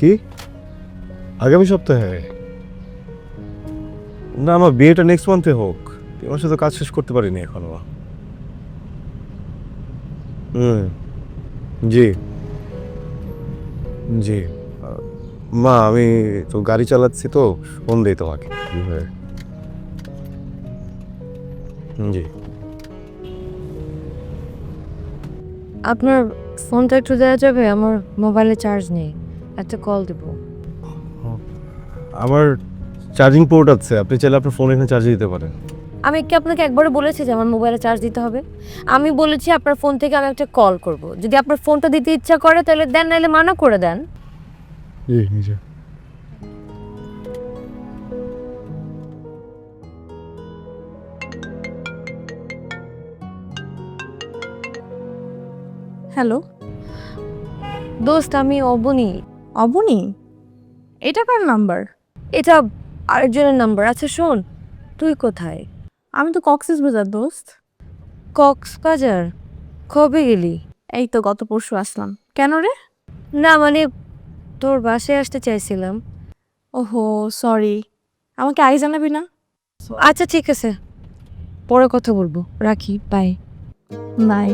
কি আগামী সপ্তাহে? না, আমার বিয়েটা নেক্সট মান্থে হোক। তোমার সাথে কাজ শেষ করতে পারিনি এখনো। হুম। জি জি। মা, আমি তো গাড়ি চালাচ্ছি, তো ফোন দিই তোমাকে। জি। আপনার ফোনটা একটু দেওয়া যাবে? আমার মোবাইলে চার্জ নেই, একটা কল দেবো। আমার চার্জিং পোর্ট আছে, আপনি চাইলে আপনার ফোন এখানে চার্জে দিতে পারেন। আমি কি আপনাকে একবারে বলেছি যে আমার মোবাইলে চার্জ দিতে হবে? আমি বলেছি আপনার ফোন থেকে আমি একটা কল করব। যদি আপনার ফোনটা দিতে ইচ্ছা করে তাহলে দেন, নাহলে মানা করে দেন। জি জি। হ্যালো, দোস্ত, আমি অবনী। অবনী? এটা কার নাম্বার? এটা আরেকজনের নাম্বার। আচ্ছা শোন, তুই কোথায়? আমি তো কক্সবাজার দোস্ত। কক্সবাজার? কবে গেলি? এই তো গত পরশু আসলাম। কেন রে? না মানে, তোর বাসায় আসতে চাইছিলাম। ওহো, সরি। আমাকে আগে জানাবি না? আচ্ছা ঠিক আছে, পরে কথা বলবো, রাখি, বাই। নাই।